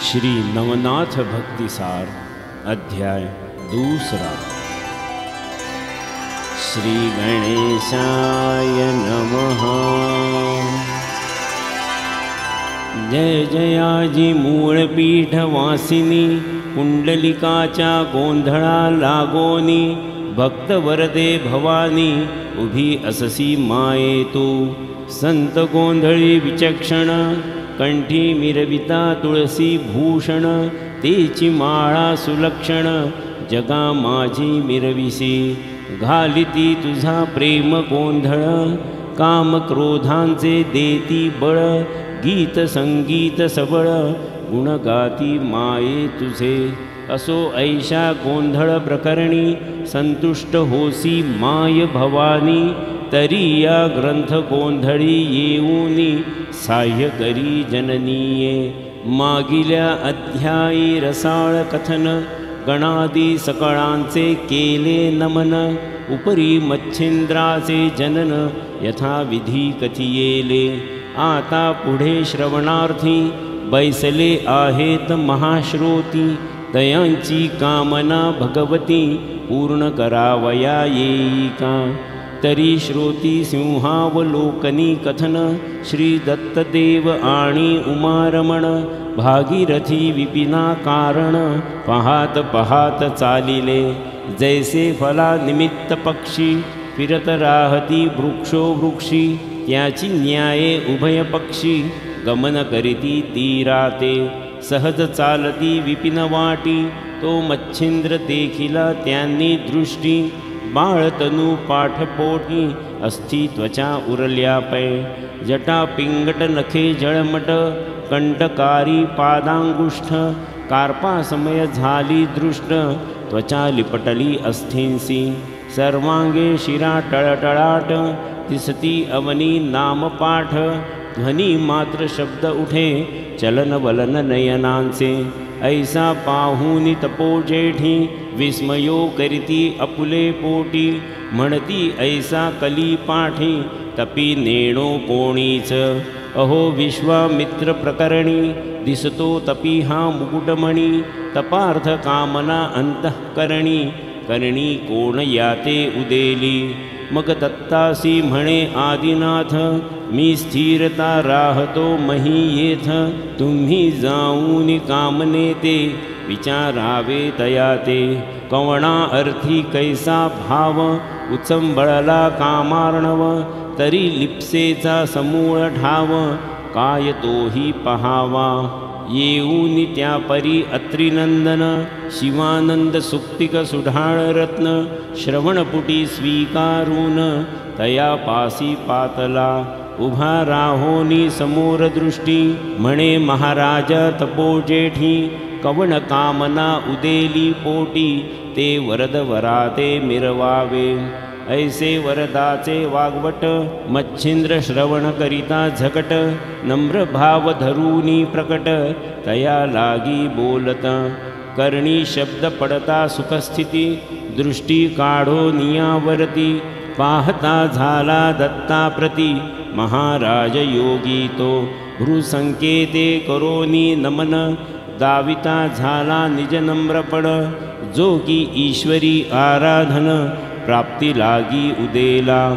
श्री नवनाथ भक्तिसार अध्याय दूसरा। श्री गणेशाय नमः। जय जयाजी मूळपीठ वासिनी, कुंडलिकाच्या गोंधळा लागोनी, भक्त वरदे भवानी, उभी अससी माये तू। संत गोंधळी विचक्षण, कंठी मिरविता तुळसी भूषण, तेची माळा सुलक्षण, जगा माझी मिरविसी। घालिती तुझा प्रेम गोंधळ, काम क्रोधांचे देती बळ, गीत संगीत सबळ, गुण गाती माये तुझे। असो ऐशा गोंधळ प्रकरणी, संतुष्ट होसी माय भवानी। तरी या ग्रंथ गोंधळी येऊनी, साह्य करी जननीये। मागिल्या अध्यायी रसाळ कथन, गणादी सकळांचे केले नमन। उपरी मच्छिंद्राचे जनन, यथाविधी कथियेले। आता पुढे श्रवणार्थी, बैसले आहेत महाश्रोती। तयांची कामना भगवती, पूर्ण करावया येई का। तरी श्रोती सिंहावलोकनी कथन, श्री दत्तदेव आणि उमारमण। भागीरथी विपिना कारण, पहात पहात चालिले। जैसे फला निमित्त पक्षी, फिरत राहती वृक्षो वृक्षी। त्याची न्याये उभय पक्षी, गमन करीती तीराते। सहज चालती विपिन वाटी, तो मच्छिंद्र देखिला त्यांनी दृष्टी। बाळतनू पाठपोटी, अस्थि त्वचा उरल्या पै। जटा पिंगट नखे जळमट, कंटकारी पादांगुष्ठ। कार्पा समय झाली दृष्ट, त्वचा लिपटली अस्थींसी। सर्वांगे शिरा टळटळाट, दिसती अवनी नामपाठ। ध्वनी मात्र शब्द उठे, चलन वलन नयनांचे। ऐसा पाहुनी तपोजेठी, विस्मयो करीती अपुले पोटी। म्हणती ऐसा कली पाठी, तपी नेणो कोणीच। अहो विश्वामित्र प्रकरणी, दिसतो तपी हा मुकुटमणी। तपार्थ कामना अंतःकरणी, करणी कोण याते उदेली। मग दत्तासी म्हणे आदिनाथ, मी स्थिरता राहतो मही येथ। तुम्ही जाऊनी कामने ते, विचारावे तयाते। कवणा अर्थी कैसा भाव, उचंबळला कामार्णव। तरी लिप्सेचा समूळ ठाव, काय तोही पहावा। येऊनी त्या परी अत्रिनंदन, शिवानंद सुक्तिक सुढाळ रत्न। श्रवणपुटी स्वीकारून, तया पासी पातला। उभा राहोनी समोर दृष्टी, म्हणे महाराजा तपोजेठी। कवण कामना उदेली पोटी, ते वरद वराते मिरवावे। ऐसे वरदाचे वागवट, मच्छिंद्र श्रवण करिता झकट। नम्र भाव धरूनी प्रकट, तया लागी बोलत। करणी शब्द पडता सुखस्थिती, दृष्टी काढो नियावरती। पाहता झाला दत्ता प्रती, महाराज योगी तो। भ्रूसंकेते करोनी नमन, दाविता झाला निज नम्रपण। जो की ईश्वरी आराधन, प्राप्ती लागी उदेला।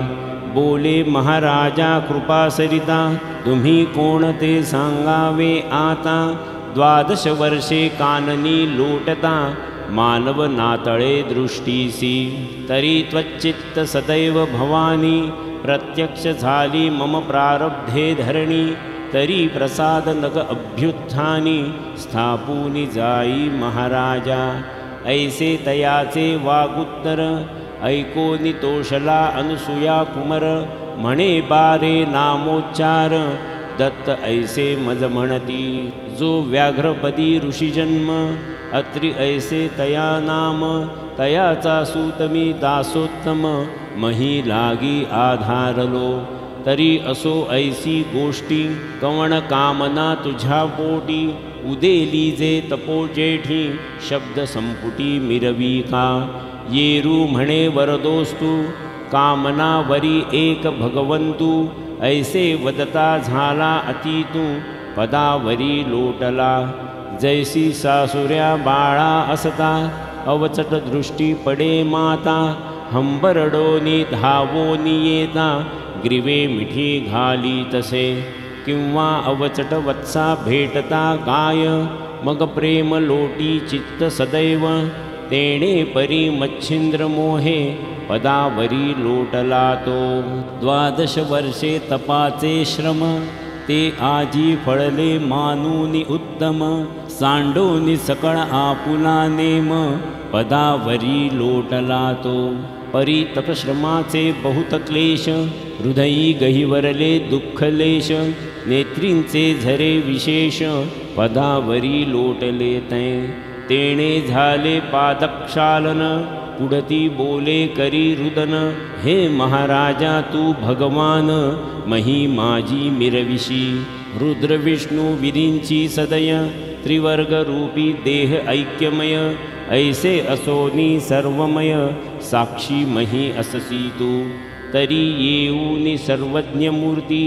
बोले महाराजा कृपा सरिता, तुम्ही कोण ते सांगावे आता। 12 वर्षे काननी लोटता, मानव नातळे दृष्टीसी। तरी त्वच्चित्त सदैव भवानी, प्रत्यक्ष झाली मम प्रारब्धे धरणी। तरी प्रसाद नग अभ्युत्थानी, स्थापूनी जाई महाराजा। ऐसे तयाचे वागुत्तर, ऐकोनी तोषला अनुसूया कुमर। म्हणे बारे नामोच्चार, दत्त ऐसे मज म्हणती। जो व्याघ्रपदी ऋषीजन्म, अत्रि ऐसे तया नाम। तयाचा सूतमी दासोत्तम, मही लागी आधारलो। तरी असो ऐसी गोष्टी, कवण कामना तुझ्या पोटी। उदेली जे तपोजेठी, शब्द संपुटी मिरवी का। येरू म्हणे वरदोस्तु, कामना वरी एक भगवंतु। ऐसे वदता झाला अतितू, पदावरी लोटला। जैसी सासुऱ्या बाळा असता अवचट दृष्टी पडे माता हंबरडोनी धावोनी येता ग्रीवे मिठी घाली तसे किंवा अवचट वत्सा भेटता गाय मग प्रेम लोटी चित्त सदैव तेणे परी मच्छिंद्र मोहे पदावरी लोटला तो 12 वर्षे तपाचे श्रम ते आजी फळले मानूनी उत्तम सांडोनी सकळ आपुला नेम पदावरी लोटला तो परी तपश्रमाचे बहुत क्लेश हृदयी गहिवरले दुःखलेश नेत्रींचे झरे विशेष पदावरी लोटले तै तेणे झाले पादक्षालन पुढती बोले करी रुदन हे महाराजा तू भगवान मही माझी मिरविशी रुद्र विष्णू विरींची सदय त्रिवर्ग रूपी देह ऐक्यमय ऐसे असोनी सर्वमय साक्षी मही अससी तू तरी येऊनी सर्वज्ञ मूर्ती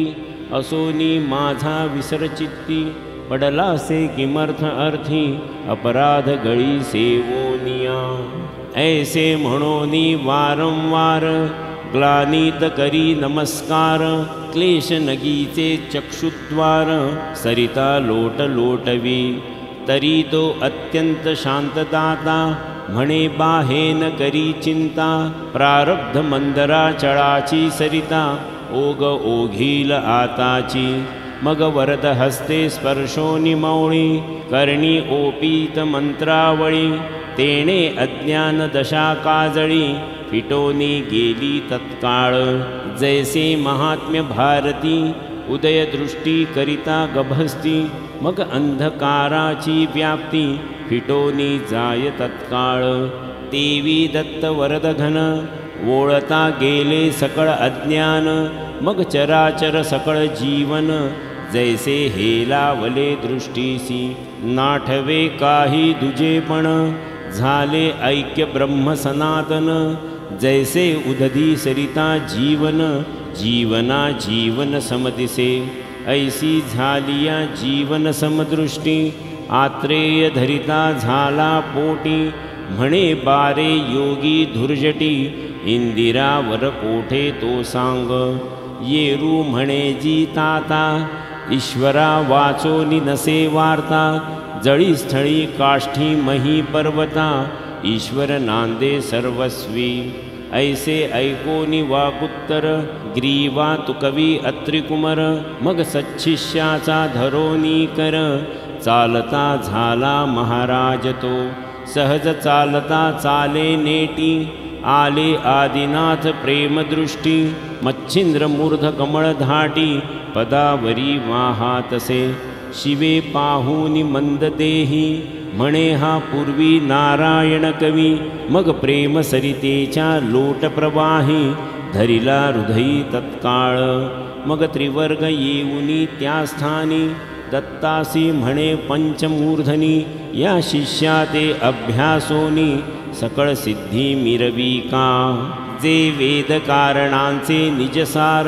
असोनी माझा विसरचित्ती पडलासे किमर्थ अर्थी अपराध गळी सेवोनिया ऐसे म्हणोनी वारंवार ग्लानीत करी नमस्कार क्लेश नगीचे चक्षुद्वार सरिता लोट लोटवी तरी तो अत्यंत शांतदाता म्हणे बाहेन करी चिंता प्रारब्ध मंदरा चळाची सरिता ओग ओघील आताची मग वरद हस्ते स्पर्शोनी मौळी करणी ओपीत मंत्रावळी तेणे अज्ञान दशा काजळी फिटोनी गेली तत्काळ जैसे महात्म्य भारती उदय दृष्टी करिता गभस्ती मग अंधकाराची व्याप्ती फिटोनी जाय तत्काळ तेवी दत्त वरदघन ओळता गेले सकळ अज्ञान मग चराचर सकळ जीवन जैसे हेलावले दृष्टीसी नाठवे काही दुजेपण झाले ऐक्य ब्रह्म सनातन जैसे उदधी सरिता जीवन जीवना जीवन समदिसे ऐसी झालिया जीवन समदृष्टी आत्रेय धरिता झाला पोटी म्हणे बारे योगी धुर्जटी इंदिरावर कोठे तो सांग येरू म्हणे जी ताता ईश्वरा वाचोनी नसे वार्ता जळी स्थळी काष्ठी मही पर्वता ईश्वर नांदे सर्वस्वी ऐसे ऐकोनी वाकुत्तर ग्रीवा तुकवी अत्रिकुमर मग सच्छिष्याचा धरोनी कर चालता झाला महाराज तो सहज चालता चाले नेटी आले आदिनाथ प्रेमदृष्टी मच्छिंद्र मूर्ध कमळ धाटी पदावरी वाहातसे शिवे पाहुनी मंददेही म्हणे हा पूर्वी नारायण कवी मग प्रेम सरितेच्या लोट प्रवाही धरिला हृदयी तत्काळ मग त्रिवर्ग येऊनी त्या स्थानी दत्तासी म्हणे पंचमूर्धनी या शिष्या ते अभ्यासोनी सकळ सिद्धी मिरविका जे वेद कारणांचे निजसार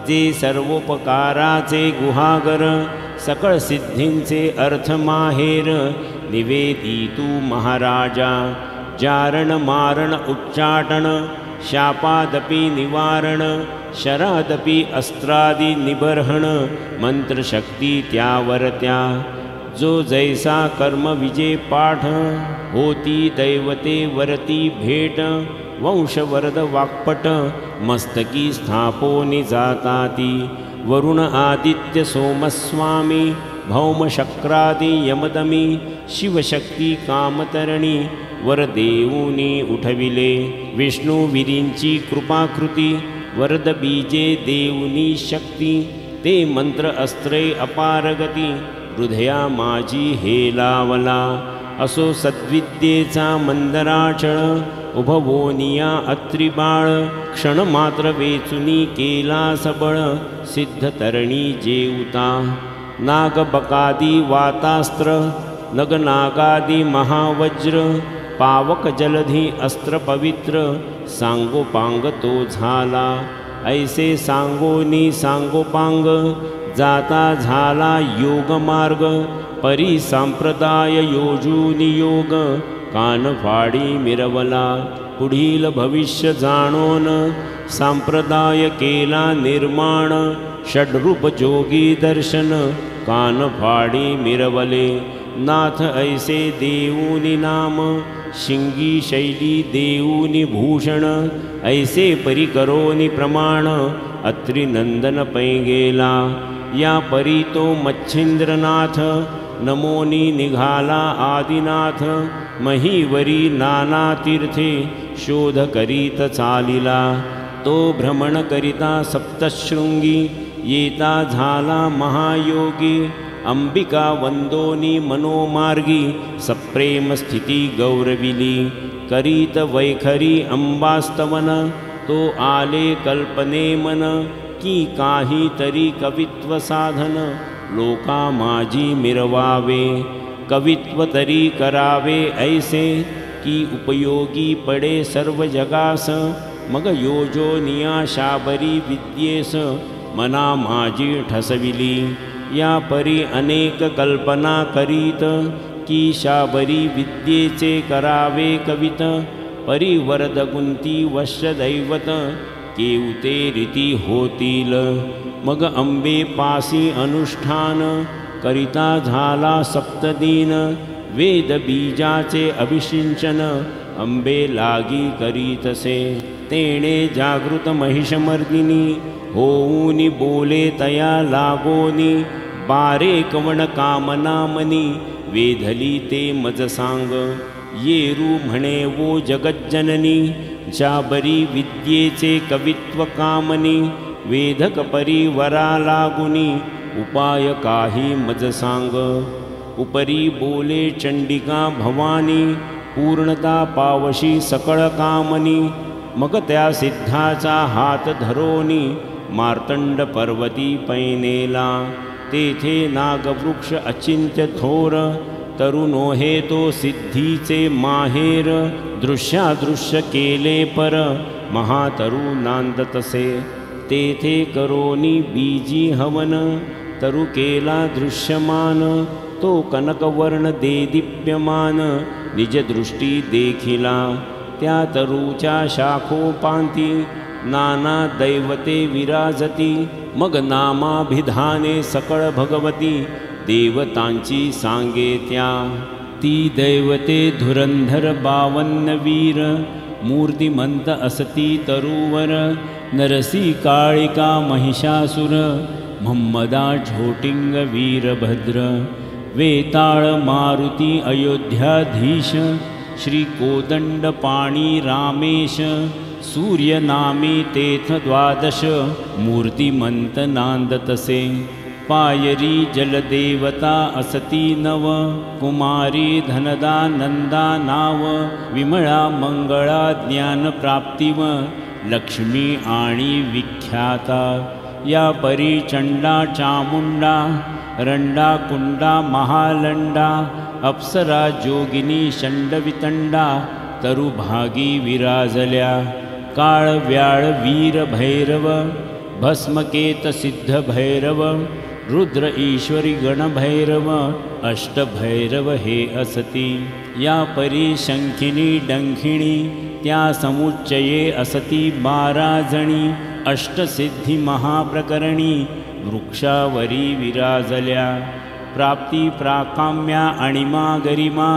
जे सर्वोपकाराचे गुहागर सकळ सिद्धींचे अर्थ माहेर निवेदी तू महाराजा जारण मारण उच्चाटन शापादपि निवारण शरादपि अस्त्रादि निबर्हण मंत्रशक्ती त्यावरत्या जो जैसा कर्म विजय पाठ होती दैवते वरती भेट वंशवरद वाक्पट मस्तकी स्थापोनि जाताती वरुण आदित्य सोमस्वामी भौमशक्रादि यमदमी शिवशक्ती कामतरणी वरदेऊनी उठविले विष्णुविरींची कृपाकृती वरद बीजे देऊनी शक्ती ते मंत्र अस्त्रे अपारगती हृदया माझी हेलावला असो सद्विद्येचा मंदराचळ उभवोनिया अत्रिबाळ क्षणमात्र वेचुनी केला सबळ सिद्धतरणी जेऊता नागबकादी वातास्त्र नगनागादी महावज्र पावक जलधी अस्त्र पवित्र सांगोपांग तो झाला ऐसे सांगोनी सांगोपांग जाता झाला योगमार्ग परी सांप्रदाय योजूनियोग कानफाडी मिरवला पुढील भविष्य जाणोन सांप्रदाय केला निर्माण षड्रूप जोगी दर्शन कानफाडी मिरवले नाथ ऐसे देऊनी नाम शिंगी शैली देऊनी भूषण ऐसे परी करोनी प्रमाण अत्रि नंदन पै गेला या परी तो मच्छिंद्रनाथ नमोनी निघाला आदिनाथ महीवरी नाना तीर्थे शोध करीत चालिला तो भ्रमण करिता सप्तशृंगी येता झाला महायोगी अंबिका वंदोनी मनोमार्गी सप्रेम स्थिती गौरविली करीत वैखरी अंबास्तवन तो आले कल्पने मन की काही तरी कवित्व साधन लोका माझी मिरवावे कवित्व तरी करावे ऐसे की उपयोगी पडे सर्व जगास मग योजो निया शाबरी विद्येस मना माझी ठसविली या परी अनेक कल्पना करीत की शाबरी विद्येचे करावे कवित परिवरद गुंती वश्य दैवत केवते रीती होतील मग अंबे पासी अनुष्ठान करिता झाला सप्तदीन वेद बीजाचे अभिषिंचन अंबे लागी करीतसे तेणे जागृत महिषमर्दिनी होऊनी बोले तया लागोनी बारे कवण कामना मनी वेधली ते मज सांग येरू म्हणे वो जगज्जननी जाबरी विद्येचे कवित्व कामनी वेधक परिवरा लागुनी उपाय काही मज सांग उपरी बोले चंडिका भवानी पूर्णता पावशी सकळ कामनी मग त्या सिद्धाचा हात धरोनी मार्तंड पर्वती पैनेला तेथे नागवृक्ष अचिंत्य थोर तरुणो हे तो सिद्धीचे माहेर दृश्यादृश्य केले पर महातरु नांदतसे तेथे करोनी बीजी हवन तरु केला दृश्यमान तो कनकवर्ण देदीप्यमान निज दृष्टी देखिला त्या तरुच्या शाखोपांती नाना दैवते विराजती मग नामाभिधाने सकळ भगवती देवतांची सांगे त्या ती दैवते धुरंधर 52 वीर मूर्तिमंत असती तरुवर नरसी काळिका महिषासुर महम्मदा झोटिंग वीरभद्र वेताळ मारुती अयोध्याधीश श्री कोदंडपाणी रामेश सूर्यनामी तेथ 12 मूर्तिमंत नांदतसे पायरी जलदेवता असती 9 कुमारी धनदा नंदा नाव विमळा मंगळा ज्ञानप्राप्तिव लक्ष्मी आणि विख्याता या परी चंडा चामुंडा रंडा कुंडा महालंडा अप्सरा जोगिनी षंडवितंडा तरुभागी विराजल्या काळ व्याळ वीर भैरव भस्मकेत सिद्ध भैरव रुद्र ईश्वरी गणभैरव अष्टभैरव हे असती या परी शंखिनी डंखिणी त्या समुच्चये असती 12 जणी अष्टसिद्धी महाप्रकरणी वृक्षावरी विराजल्या प्राप्ती प्राकाम्या अणिमा गरिमा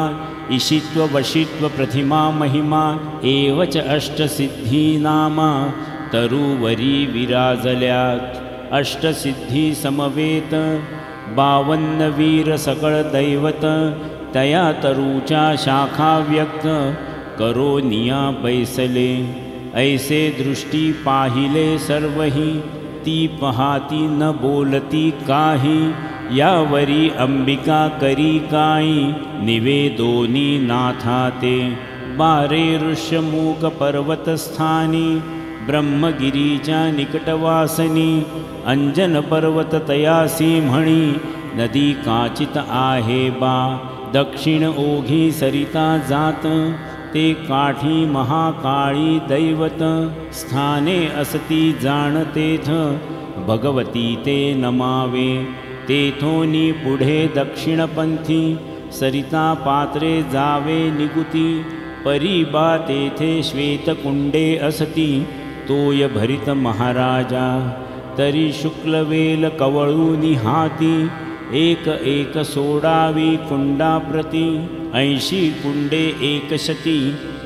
ईशित्व वशित्व प्रतिमा महिमा एवच अष्टसिद्धी नामा तरुवरी विराजल्यात अष्टसिद्धी समवेत 52 वीर सकळ दैवत तया तरुच्या शाखा व्यक्त करो निया बैसले ऐसे दृष्टी पाहिले सर्वही ती पहाती न बोलती काही यावरी अंबिका करी काई निवेदोनी नाथाते 12 ऋष्यमूक पर्वतस्थानी ब्रह्मगिरीच्या निकटवासनी अंजन पर्वत तयासी म्हणी नदी काचित आहे बा दक्षिण ओघी सरिता जात ते काठी महाकाळी दैवत स्थाने असती जाणतेथ भगवती ते नमावे तेथोनी पुढे दक्षिणपंथी सरिता पात्रे जावे निगुती परीबा तेथे श्वेतकुंडे असती तोय भरित महाराजा तरी शुक्लवेल कवळूनी हाती एक एक सोडावी कुंडाप्रती 80 कुंडे एकशती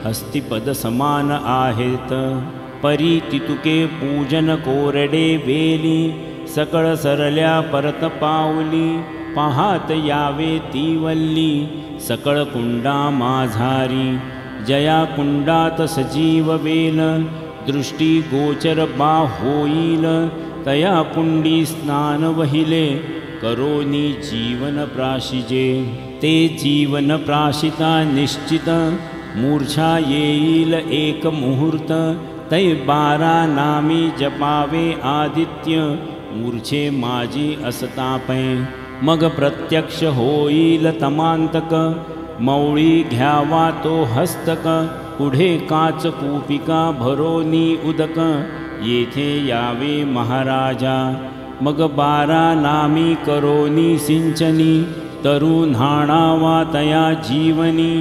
हस्तिपद समान आहेत परी तितुके पूजन कोरडे वेली सकळ सरल्या परत पावली पाहात यावे ती वल्ली सकळ कुंडा माझारी जया कुंडात सजीव वेल दृष्टी गोचर बा होईल तया कुंडी स्नान वहिले करोनी जीवन प्राशिजे ते जीवन प्राशिता निश्चित मूर्छा येईल एक मुहूर्त तै 12 नामी जपावे आदित्य मूर्छे माझी असतापै मग प्रत्यक्ष होईल तमांतक मौळी घ्यावा तो हस्तक पुढे काच कूपिका भरोनी उदक येथे यावे महाराजा मग 12 नामी करोनी सिंचनी तरू न्हाणावा तया जीवनी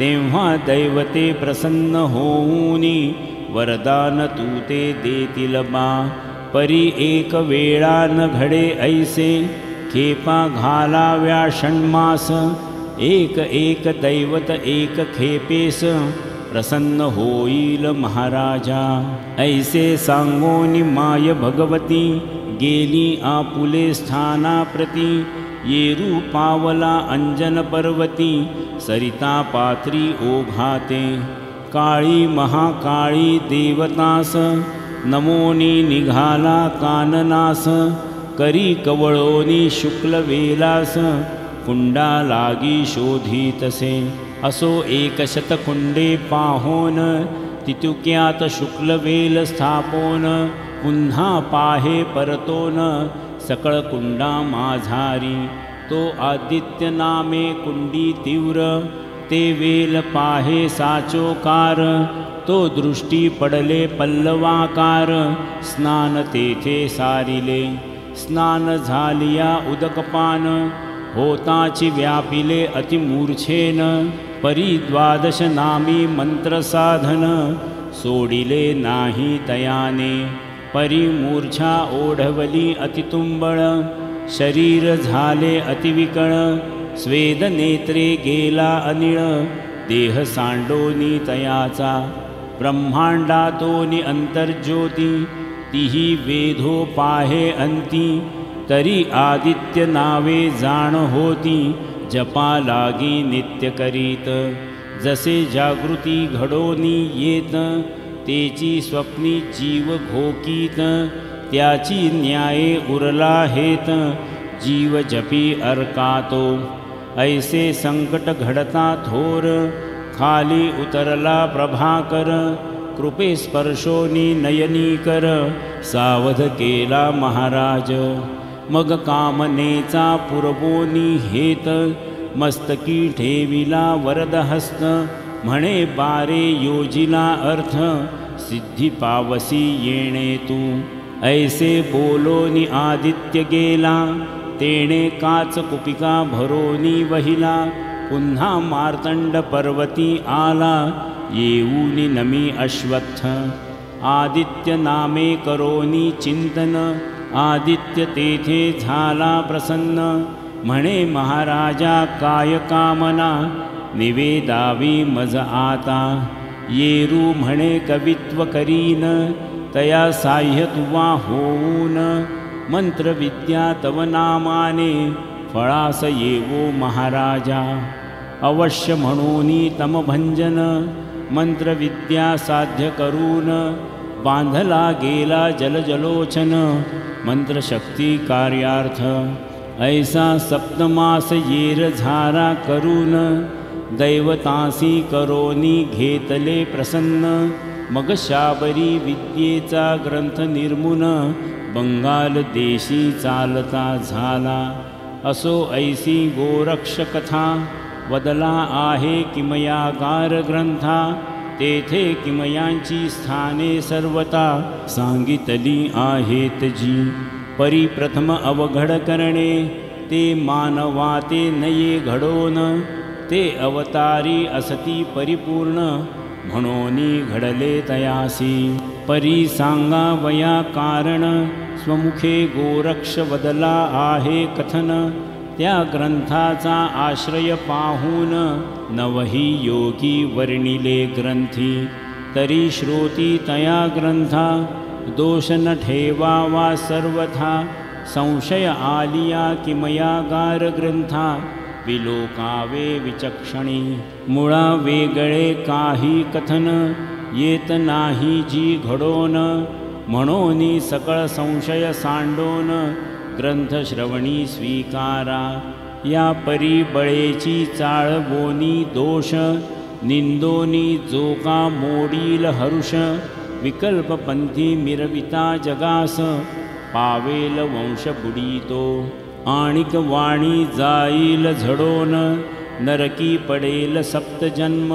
तेव्हा दैवते प्रसन्न होऊनी वरदान तू ते देतील बा परी एक वेळा न घडे ऐसे खेपा घालाव्या षण्मास एक एक दैवत एक खेपेस प्रसन्न होईल महाराजा ऐसे सांगोनी माय भगवती गेली आपुले स्थानाप्रती येरू पावला अंजन पर्वती सरिता पात्री ओघाते काळी महाकाळी देवतास नमोनी निघाला काननास करी कवळोनी शुक्लवेलास कुंडा लागी शोधितसे असो 100 कुंडे पाहोन तितुक्यात शुक्लवेल स्थापोन पुन्हा पाहे परतोन सकळ कुंडा माझारी तो आदित्य नामे कुंडी तीव्र ते वेल पाहे साचोकार तो दृष्टी पडले पल्लवाकार स्नान तेथे सारिले स्नान झालिया उदकपान होताची व्यापिले अतिमूर्छेन परी 12 नामी मंत्रसाधन सोडिले नाही तयाने परी मूर्छा ओढवली अतितुंबळ शरीर झाले अतिविकळ स्वेद नेत्रे गेला अनिळ देह सांडोनी तयाचा ब्रह्मांडातोनी अंतर्ज्योती तिही वेधो पाहे अंती तरी आदित्य नावे जाण होती जपा लागी नित्य करीत जसे जागृती घडोनी येत तेची स्वप्नी जीव घोकीत त्याची न्याये उरला हेत जीव जपी अर्कातो ऐसे संकट घडता थोर खाली उतरला प्रभाकर कृपे स्पर्शोनी नयनी कर सावध केला महाराज मग कामनेचा पुरवोनी हेत मस्तकी ठेविला वरदहस्त म्हणे बारे योजिला अर्थ सिद्धी पावसी येणे तू ऐसे बोलोनी आदित्य गेला तेणे काच कुपिका भरोनी वहिला पुन्हा मार्तंड पर्वती आला येऊनी नमी अश्वत्थ आदित्य नामे करोनी चिंतन आदित्य तेथे झाला प्रसन्न म्हणे महाराजा काय कामना निवेदावी मज आता येरू म्हणे कवित्व करीन तया साह्य तुवा होऊन मंत्रविद्या तव नामाने फळास येवो महाराजा अवश्य म्हणूनी तमभंजन मंत्रविद्या साध्य करून बांधला गेला जलजलोचन मंत्रशक्ती कार्यार्थ ऐसा सप्तमास येर झारा करून दैवतासी करोनी घेतले प्रसन्न मग शाबरी विद्येचा ग्रंथ निर्मुन बंगाल देशी चालता झाला असो ऐसी गोरक्ष कथा वदला आहे किमयागार ग्रंथा तेथे किमयांची स्थाने सर्वता सांगितली आहेत जी परिप्रथम अवघड करणे ते मानवा ते नये घडोन, ते अवतारी असती परिपूर्ण, म्हणोनी घडले तयासी. परी सांगा वया कारण, स्वमुखे गोरक्ष वदला आहे कथन. त्या ग्रंथाचा आश्रय पाहून, नवही योगी वर्णिले ग्रंथी. तरी श्रोती तया ग्रंथा, दोष न ठेवावा सर्वथा. संशय आलिया किमया गार ग्रंथा, विलोकावे विचक्षणी. मुळा वेगळे काही कथन, येत नाही जी घडोन. म्हणोनी सकळ संशय सांडोन, ग्रंथ श्रवणी स्वीकारा. या परिबळेची चाळवोनी दोष, निंदोनी जोगा मोडील हरुष. विकल्पपंथी मिरविता जगास, पावेल वंश बुडीतो. आणिक वाणी जाईल झडोन, नरकी पडेल सप्तजन्म.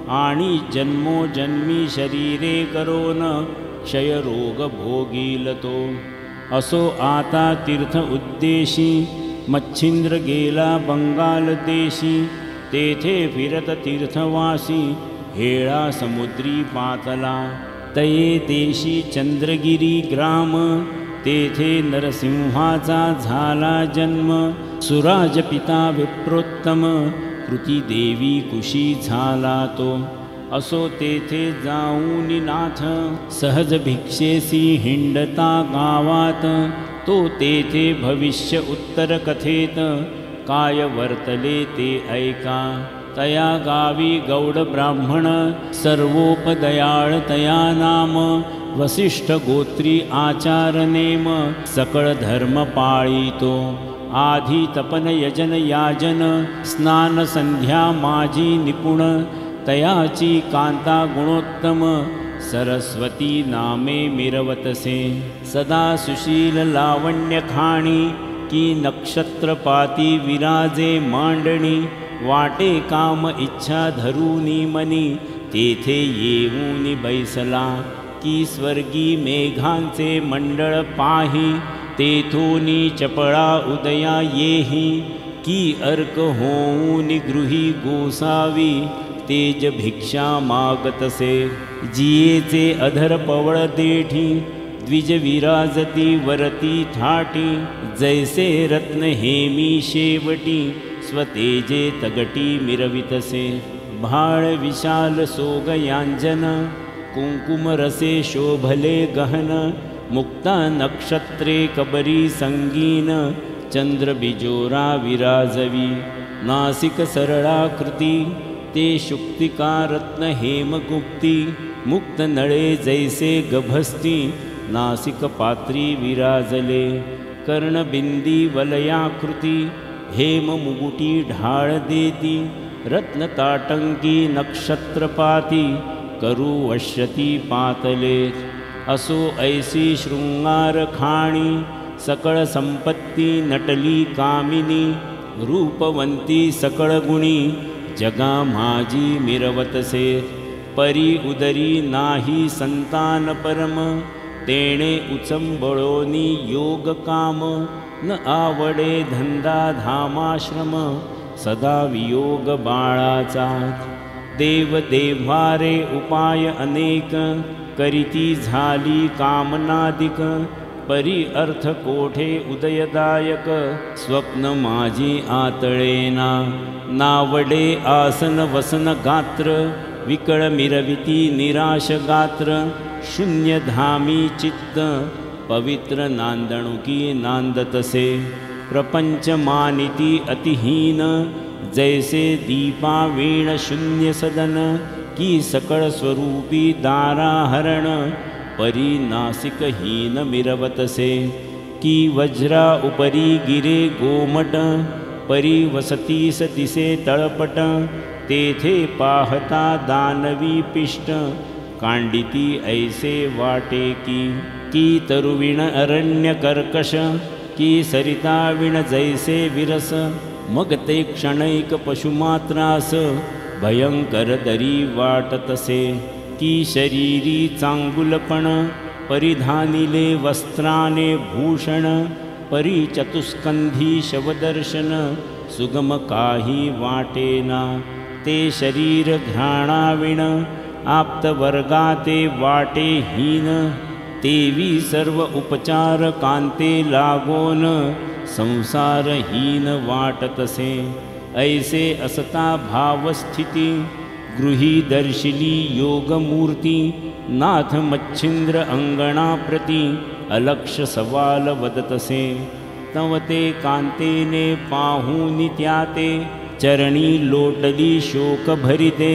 आणि जन्मोजन्मी शरीरे करोन, क्षयरोग भोगील तो. असो आता तीर्थ उद्देशी, मच्छिंद्र गेला बंगाल देशी. तेथे फिरत तीर्थवासी, हेळा समुद्री पातला. तये देशी चंद्रगिरी ग्राम, तेथे नरसिंहाचा झाला जन्म. सुराज पिता विप्रोत्तम, कृती देवी कुशी झाला तो. असो तेथे जाऊन नाथ, सहज भिक्षेसी हिंडता गावात. तो तेथे भविष्य उत्तर कथेत, काय वर्तले ते ऐका. तया गावी गौड ब्राह्मण, सर्वोपदयाळ तया नाम. वसिष्ठ गोत्री आचार नेम, सकळ धर्म पाळीतो. आधी तपन यजन याजन, स्नान संध्या माझी निपुण. तयाची कांता गुणोत्तम, सरस्वती नामे मिरवतसे. सदा सुशील लावण्य खाणी, की नक्षत्रपाती विराजे मांडणी. वाटे काम इच्छा धरूनी मनी, तेथे येऊनी बैसला. की स्वर्गी मेघांचे मंडळ पाही, तेथोनी चपळा उदया येही. की अर्क होऊनी गृही गोसावी, तेज भिक्षा मागतसे. जियेचे अधर पवळ देठी, द्विज विराजती वरती थाटी. जैसे रत्न हेमी शेवटी, स्वतेजे तगटी मिरवितसे. भाळ विशाल सोगयांजन, कुंकुम रसे शोभले गहन. मुक्ता नक्षत्रे कबरी संगीन, चंद्र बिजोरा विराजवी. नासिक सरळाकृती, ते शुक्तिका रत्न हेमगुप्ती. मुक्त नळे जैसे गभस्ती, नासिक पात्री विराजले. कर्णबिंदी वलयाकृती, हेम मुगुटी ढाळ देती. रत्न ताटंकी नक्षत्रपाती, करू वश्यती पातले. असो ऐसी शृंगार खाणी, सकळ संपत्ती नटली कामिनी. रूपवंती सकळ गुणी, जगा माझी मिरवतसे. परी उदरी नाही संतान परम, तेणे उचंबळोनी योग काम. न आवडे धंदा धामाश्रम, सदा वियोग बाळाचा. देव देव्हारे उपाय अनेक, करीती झाली कामनादिक. परी अर्थ कोठे उदयदायक, स्वप्न माझी आतळेना. नावडे आसन वसन गात्र, विकळ मिरविती निराश गात्र. शून्य धामी चित्त, पवित्र नांदणुकी नांदतसे. प्रपंच मानिती अतिहीन, जैसे दीपा वीण शून्य सदन. की सकळ स्वरूपी दाराहरण, परी नासिकहीन मिरवतसे. की वज्रा उपरी गिरे गोमट, परी वसतीस दिसे तळपट. तेथे पाहता दानवी पिष्ट, कांडिती ऐसे वाटे की तरुविण अरण्य कर्कश. की सरिता विण जैसे विरस, मग ते क्षणैक पशुमात्रास. भयंकर दरी वाटतसे. की शरीरी चांगुलपण, परिधानिले वस्त्राने भूषण. परी चतुस्कंधी शवदर्शन सुगम काही वाटेना ते शरीर घ्राणाविण आप्तवर्गाते वाटेहीन तेवी सर्व उपचार कांते लागोन संसारहीन वाटतसे ऐसे असता भावस्थिती गृही दर्शिली योगमूर्ती नाथ मच्छिंद्र अंगणा प्रति अलक्ष सवाल वदतसे तवते कांतेने पाहूनि त्याते चरणी लोटली शोक भरिते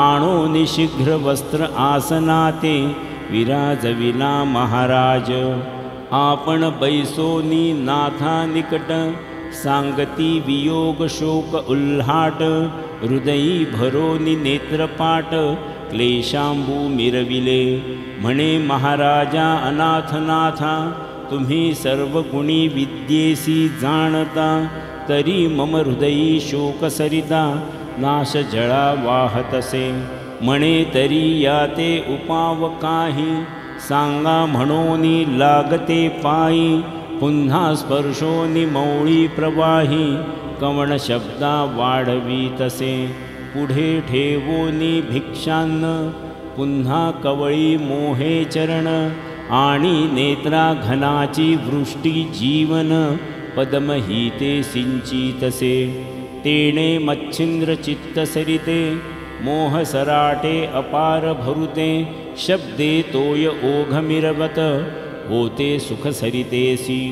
आणो निशीघ्र वस्त्र आसनाते विराजविला महाराज आपण बैसोनी नाथा निकट सांगती वियोग शोक उल्हाट हृदयी भरोनी नेत्रपाट क्लेशांबू मिरविले म्हणे महाराजा अनाथनाथा तुम्ही सर्व गुणी विद्येसी जाणता तरी मम हृदयी शोक सरिता नाश जळा वाहतसे म्हणे तरी याते उपाव काही सांगा म्हणोनी लागते पायी पुन्हा स्पर्शोनी मौळी प्रवाही कवण शब्दा वाढवीतसे पुढे ठेवोनी भिक्षान्न पुन्हा कवळी मोहे चरण आणि नेत्रा घनाची वृष्टी जीवन पद्महीते सिंचितसे तेणे मच्छिंद्र चित्तसरिते मोह सराटे अपार भरुते शब्दे तोय ओघमिरवत होते सुख सरितेसी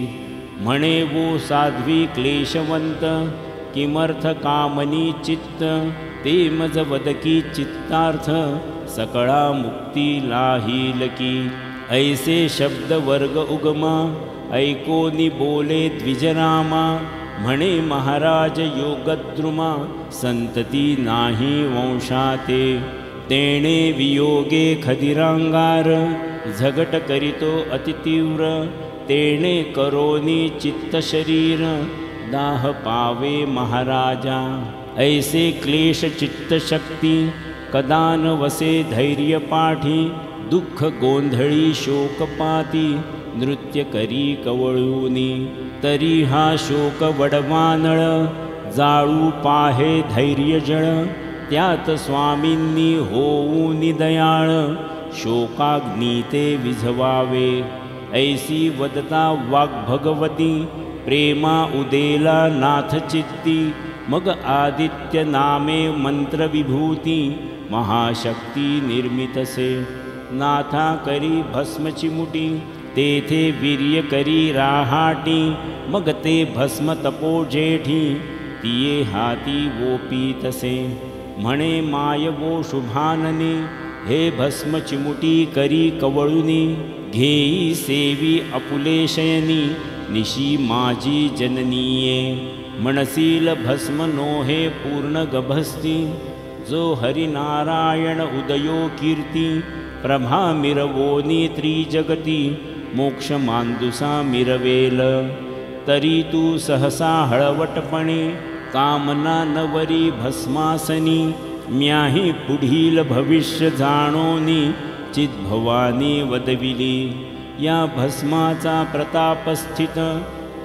म्हणे वो साध्वी क्लेशवंत किमर्थ कामनी चित्त ते मज वदकी चित्तार्थ सकळा मुक्ती लाहीलकी ऐसे शब्द वर्ग उगमा ऐकोनी बोले द्विजरामा म्हणे महाराज योगद्रुमा संतती नाही वंशाते तेणे वियोगे खदिरांगार झगट करितो अतितीव्र तेणे करोनी चित्त शरीर दाह पावे महाराजा ऐसे क्लेश चित्त शक्ती कदान वसे धैर्य पाठी दुःख गोंधळी शोकपाती नृत्य करी कवळूनी तरी हा शोक वडवानळ जाळू पाहे धैर्य जळ त्यात स्वामींनी होऊनी दयाळ शोकाग्नीते विझवावे ऐसी वदता वाग्भगवती प्रेमा उदेला नाथ चित्ती मग आदित्य नामे मंत्र विभूती महाशक्ती निर्मितसे नाथा करी भस्म चिमुटी तेथे वीर्य करी राहाटी मग ते भस्म तपो जेठी तिये हाती वोपीतसे म्हणे माय वो शुभानने हे भस्म चिमुटी करी कवळुनी घेई सेवी अपुले शयनी निशी माझी जननीये मनसील भस्म नोहे पूर्ण गभस्ती जो हरिनारायण उदयो कीर्ती प्रभा मिरवोनी त्रिजगती मोक्ष मांदुसा मिरवेल तरी तू सहसा हळवटपणे कामना नवरी भस्मासनी म्याही पुढील भविष्य जाणोनी चिद्भवानी वदविली या भस्माचा प्रताप स्थित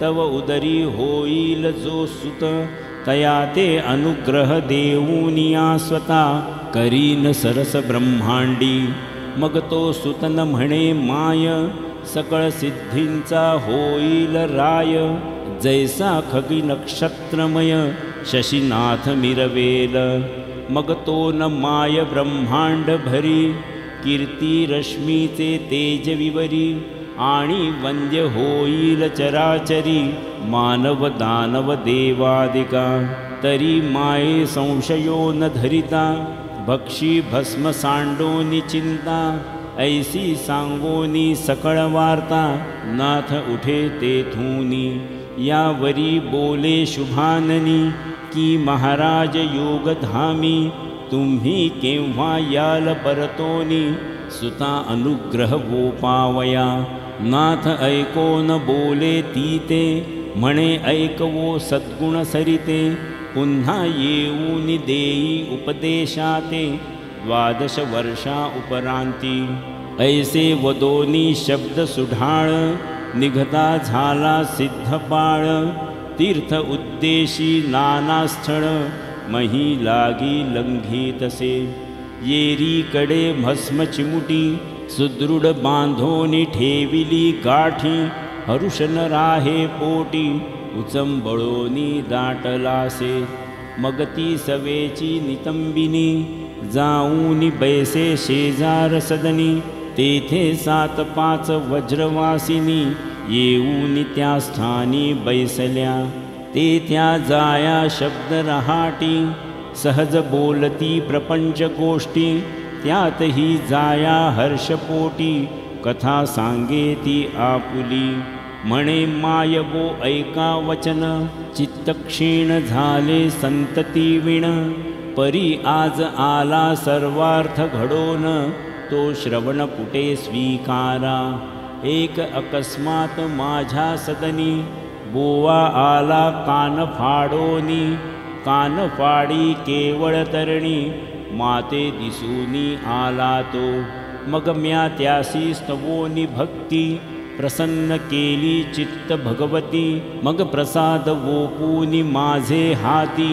तव उदरी होईल जो सुत तया ते अनुग्रह देऊनिया स्वता करीन सरस ब्रह्मांडी मग तो सुतन म्हणे माय सकळ सिद्धींचा होईल राय जैसा खगी नक्षत्रमय शशीनाथ मिरवेल मग तो न माय ब्रह्मांड भरी कीर्ती रश्मीचे तेज विवरी आणि वंद्य होईल चराचरी मानव दानव देवादिका तरी माये संशयो न धरिता भक्षी भस्म सांडोनी चिंता ऐसी सांगोनी सकळ वार्ता नाथ उठे तेथूनी यावरी बोले शुभाननी की महाराज योगधामी तुम्ही केव्हा याल परतोनी सुता अनुग्रह वो पावया नाथ ऐको न बोले तीते म्हणे ऐकवो सद्गुण सरिते पुन्हा येऊनी देई उपदेशाते 12 वर्षा उपरांती ऐसे वदोनी शब्द सुढाळ निघता झाला सिद्धपाळ, तीर्थ उद्देशी नाना स्थळ, मही लागी लंघितसे। येरीकडे भस्म चिमुटी, सुदृढ बांधोनी ठेविली गाठी, हरुषन राहे पोटी, उचंबळोनी दाटलासे। मग ती सवेची नितंबिनी, जाऊनी बैसे शेजार सदनी, तेथे 7-5 वज्रवासिनी, येऊनी त्या स्थानी बैसल्या। ते त्या जाया शब्द रहाटी, सहज बोलती प्रपंच गोष्टी, त्यातही जाया हर्षपोटी, कथा सांगे ती आपुली। म्हणे मायवो ऐका वचन, चित्त क्षीण झाले संतती विण, परी आज आला सर्वार्थ घडोन, तो श्रवण कुठे स्वीकारा। एक अकस्मात माझ्या सदनी, बोवा आला कान फाडोनी, कान फाडी केवळ तरणी, माते दिसूनी आला तो। मग म्या त्यासी स्तवोनी भक्ती, प्रसन्न केली चित्त भगवती। मग प्रसाद वोपूनी माझे हाती,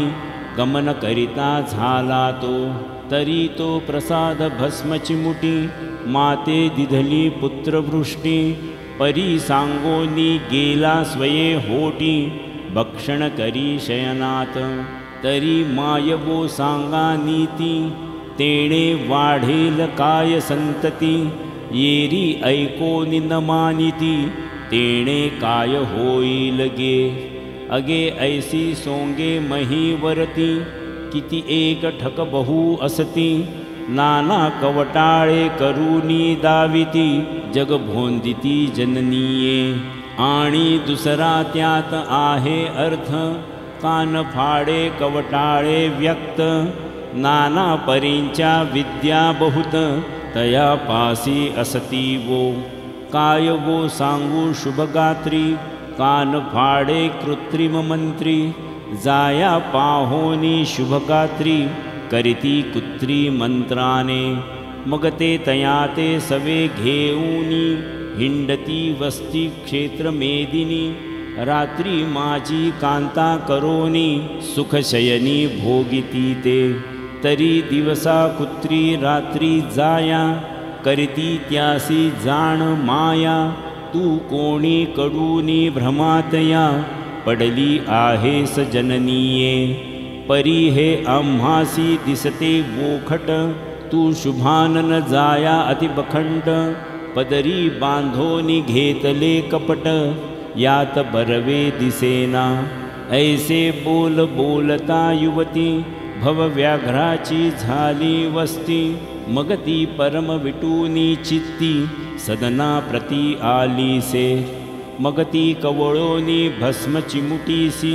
गमन करिता झाला तो। तरी तो प्रसाद भस्म चिमुटी, माते दिधली पुत्रवृष्टी, परी सांगोनी गेला स्वये होटी, भक्षण करी शयनात। तरी मायवो सांगा नीती, तेणे वाढेल काय संतती, येरी ऐकोनी न मानिती, तेणे काय होईल गे। अगे ऐसी सोंगे महीवरती, किती एक ठक बहु असती, नाना कवटाळे करूनी दाविती, जग भोंदिती जननीये। आणि दुसरा त्यात आहे अर्थ, कान फाडे कवटाळे व्यक्त, नाना परींच्या विद्या बहुत, तया पासी असती वो। काय वो सांगू शुभगात्री, कान फाडे कृत्रिम मंत्री, जाया पाहोनी शुभगात्री, करिती कुत्री मंत्राने। मग ते तया ते सवे घेऊनी, हिंडती वस्ती क्षेत्र मेदिनी, रात्री माझी कांता करोनी, सुखशयनी भोगिती ते। तरी दिवसा कुत्री रात्री जाया, करिती त्यासी जाण माया, तू कोणी कडूनी भ्रमातया, पडली आहेस जननीये। परी हे आम्हासी दिसते वोखट, तू शुभानन जाया अतिबखंड, पदरी बांधोनी घेतले कपट, यात बरवे दिसेना। ऐसे बोल बोलता युवती, भवव्याघ्राची झाली वस्ती, मग ती परम विटूनी चित्ती, सदना प्रती आलीसे। मग ती कवळोनी भस्म चिमुटीसी,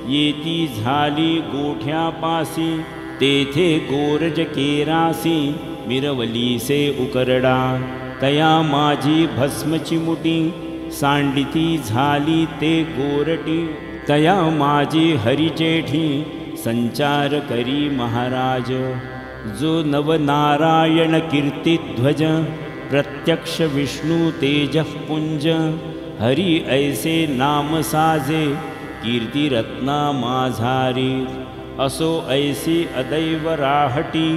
येती झाली गोठ्यापासी, तेथे गोरज केरासी, मिरवलीसे उकरडा। तया माझी भस्म चिमुटी, सांडिती झाली ते गोरटी, तया माझी हरिजेठी, संचार करी महाराज। जो नवनारायण कीर्तिध्वज, प्रत्यक्ष विष्णु तेजःपुंज, हरि ऐसे नाम साजे, कीर्तिरत्ना माझारी। असो ऐसी अदैव राहटी,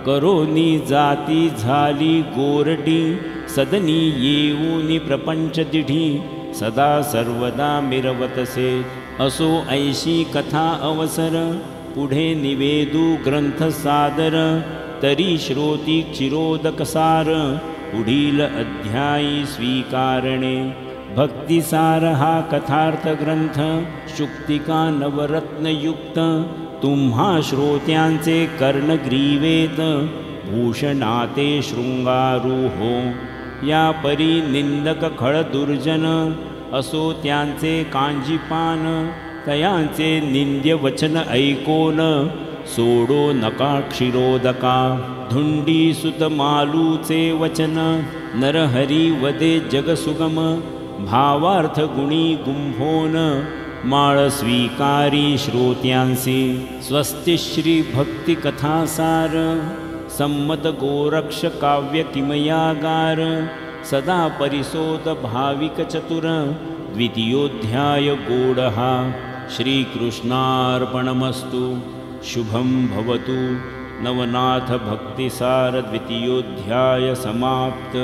करोनी जाती झाली गोरटी, सदनी येऊनी प्रपंच दिढी, सदा सर्वदा मिरवतसे। असो ऐशी कथा अवसर, पुढे निवेदू ग्रंथ सादर, तरी श्रोती चिरोदक सार, पुढील अध्यायी स्वीकारणे। भक्तिसार हा कथार्थ ग्रंथ, शुक्तिका नवरत्नयुक्त, तुम्हा श्रोत्यांचे कर्णग्रीवेत, भूषणाते शृंगारू हो। या परी निंदक खळ दुर्जन, असो त्यांचे कांजीपान, तयांचे निंद्य वचन ऐकोन, सोडो नका क्षीरोदका। धुंडी सुत मालूचे वचन, नरहरी वदे जगसुगम, भावार्थ गुणी गुंफोन, माळ स्वीकारी श्रोत्यांसी। स्वस्ति श्री भक्ति कथासार, सम्मत गोरक्ष काव्य किमयागार सदा परिसोत भाविक चतुर द्वितीयोऽध्याय गूढः श्रीकृष्णार्पणमस्तु। शुभं भवतु। नवनाथ भक्तिसार द्वितीयोऽध्याय समाप्त।